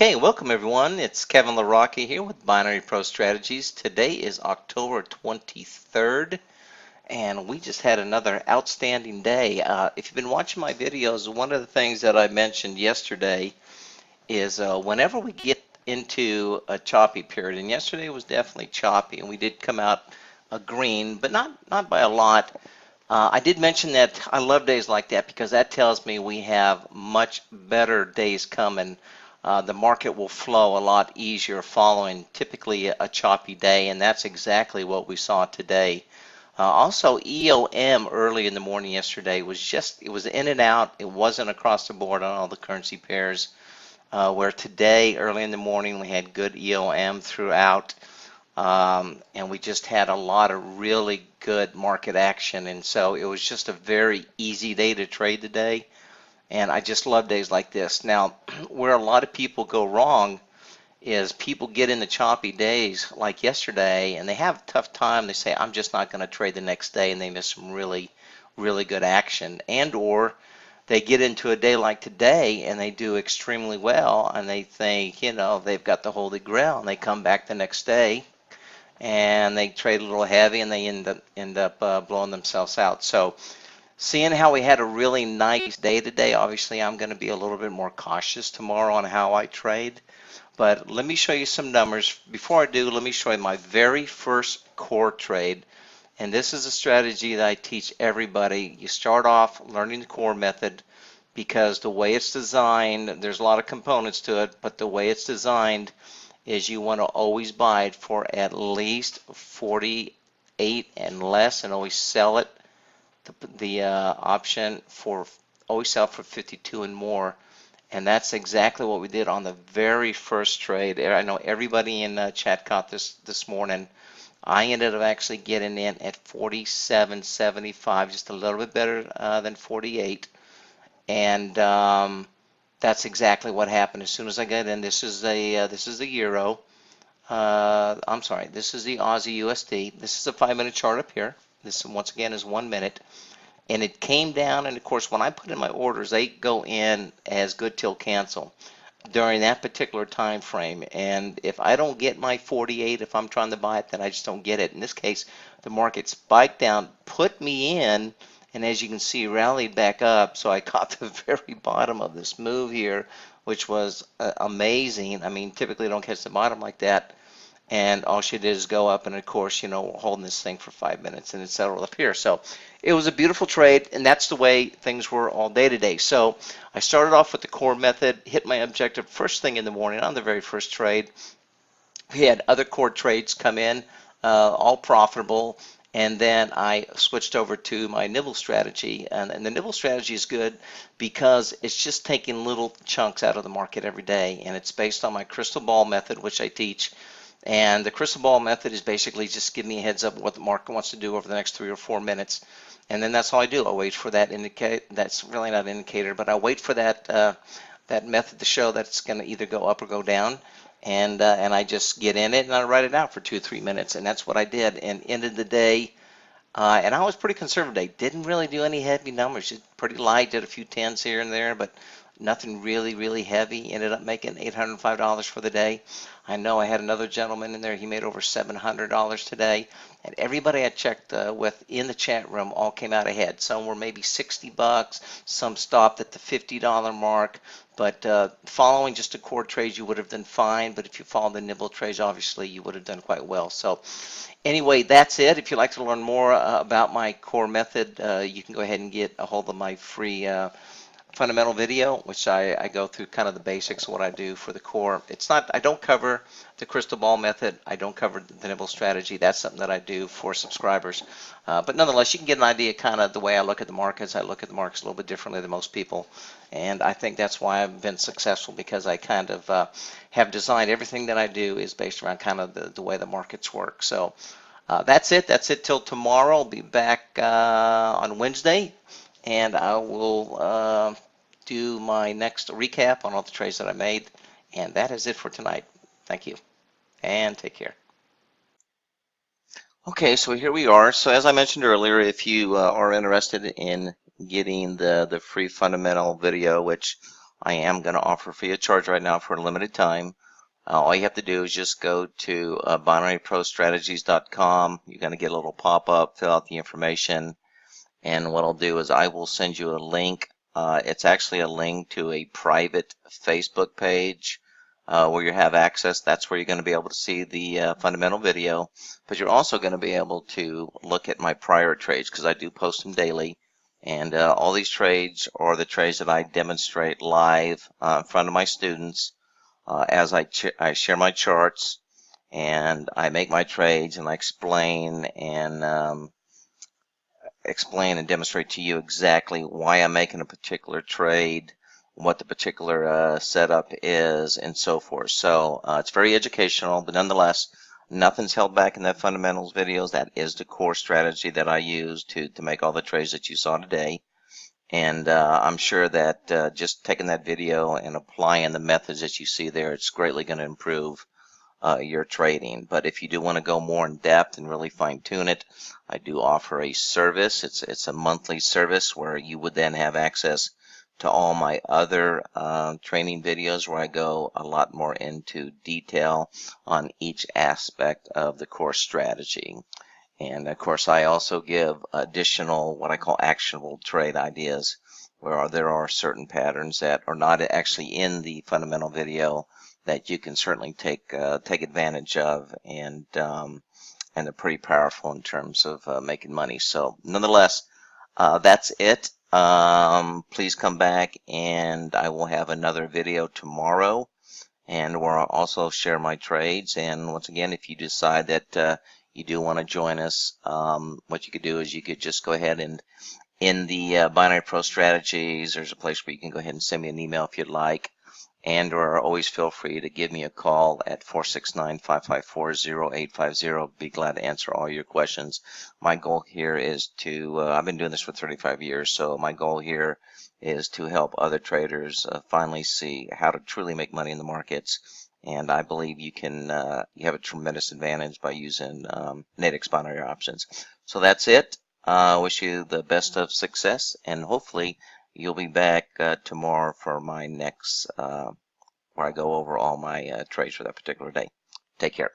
Okay, welcome everyone. It's Kevin LaRocca here with Binary Pro Strategies. Today is October 23rd, and we just had another outstanding day. If you've been watching my videos, one of the things that I mentioned yesterday is whenever we get into a choppy period, and yesterday was definitely choppy, and we did come out a green, but not by a lot. I did mention that I love days like that because that tells me we have much better days coming. The market will flow a lot easier following typically a choppy day, and that's exactly what we saw today. Also, EOM early in the morning yesterday it was in and out. It wasn't across the board on all the currency pairs. Where today, early in the morning, we had good EOM throughout. And we just had a lot of really good market action, and so it was just a very easy day to trade today, and I just love days like this. Now, where a lot of people go wrong is people get in the choppy days like yesterday, and they have a tough time. They say, I'm just not going to trade the next day, and they miss some really good action. And or they get into a day like today, and they do extremely well, and they think, they've got the holy grail, and they come back the next day, and they trade a little heavy, and they end up blowing themselves out. So seeing how we had a really nice day today, obviously I'm going to be a little bit more cautious tomorrow on how I trade. But let me show you some numbers. Before I do, let me show you my very first core trade. And this is a strategy that I teach everybody. You start off learning the core method because the way it's designed, there's a lot of components to it, but the way it's designed is you want to always buy it for at least 48 and less, and always sell it. The option for always sell for 52 and more, and that's exactly what we did on the very first trade. I know everybody in chat caught this morning. I ended up actually getting in at 47.75, just a little bit better than 48, and that's exactly what happened. As soon as I got in, this is the euro. I'm sorry, this is the Aussie USD. This is a 5-minute chart up here. This once again is 1 minute, and it came down. And of course, when I put in my orders, they go in as good till cancel during that particular time frame. And if I don't get my 48, if I'm trying to buy it, then I just don't get it. In this case, the market spiked down, put me in, and as you can see, rallied back up. So I caught the very bottom of this move here, which was amazing. I mean, typically I don't catch the bottom like that. And all she did is go up, and of course, holding this thing for 5 minutes, and it settled up here. So it was a beautiful trade, and that's the way things were all day today. So I started off with the core method, hit my objective first thing in the morning on the very first trade. We had other core trades come in, all profitable, and then I switched over to my nibble strategy. And the nibble strategy is good because it's just taking little chunks out of the market every day, and it's based on my crystal ball method, which I teach. And the crystal ball method is basically just give me a heads up what the market wants to do over the next 3 or 4 minutes, and then that's all I do. I wait for that indicate. That's really not an indicator, but I wait for that that method to show that it's going to either go up or go down, and I just get in it and I write it out for 2 or 3 minutes, and that's what I did. And ended the day, and I was pretty conservative. Didn't really do any heavy numbers. Just pretty light. Did a few tens here and there, but nothing really heavy. Ended up making $805 for the day. I know I had another gentleman in there. He made over $700 today. And everybody I checked with in the chat room all came out ahead. Some were maybe $60. Some stopped at the $50 mark. But following just a core trade, you would have done fine. But if you follow the nibble trades, obviously you would have done quite well. So anyway, that's it. If you'd like to learn more about my core method, you can go ahead and get a hold of my free fundamental video, which I go through kind of the basics of what I do for the core. I don't cover the crystal ball method. I don't cover the nibble strategy. That's something that I do for subscribers. But nonetheless, you can get an idea kind of the way I look at the markets. I look at the markets a little bit differently than most people. And I think that's why I've been successful, because I kind of have designed everything that I do is based around kind of the way the markets work. So that's it. That's it till tomorrow. I'll be back on Wednesday, and I will do my next recap on all the trades that I made. And that is it for tonight. Thank you, and take care. Okay, so here we are. So as I mentioned earlier, if you are interested in getting the free fundamental video, which I am going to offer free of charge right now for a limited time. All you have to do is just go to binaryprostrategies.com. You're going to get a little pop-up, fill out the information, and what I'll do is I will send you a link. It's actually a link to a private Facebook page where you have access. That's where you're going to be able to see the fundamental video, but you're also going to be able to look at my prior trades because I do post them daily. And all these trades are the trades that I demonstrate live in front of my students as I share my charts and I make my trades and I explain and demonstrate to you exactly why I'm making a particular trade, what the particular setup is, and so forth. So it's very educational, but nonetheless, nothing's held back in that fundamentals videos. That is the core strategy that I use to make all the trades that you saw today. And I'm sure that just taking that video and applying the methods that you see there, it's greatly going to improve your trading. But if you do want to go more in depth and really fine tune it, I do offer a service. It's a monthly service where you would then have access to all my other training videos where I go a lot more into detail on each aspect of the core strategy. And of course, I also give additional what I call actionable trade ideas, where there are certain patterns that are not actually in the fundamental video that you can certainly take advantage of, and they're pretty powerful in terms of making money. So, nonetheless, that's it. Please come back, and I will have another video tomorrow, and where I'll also share my trades. And once again, if you decide that you do want to join us, what you could do is you could just go ahead and in the Binary Pro Strategies, there's a place where you can go ahead and send me an email if you'd like, and or always feel free to give me a call at 469-554-0850. Be glad to answer all your questions. My goal here is to, I've been doing this for 35 years, so my goal here is to help other traders finally see how to truly make money in the markets. And I believe you can, you have a tremendous advantage by using Nadex binary options. So that's it. I wish you the best of success, and hopefully you'll be back tomorrow for my next, where I go over all my trades for that particular day. Take care.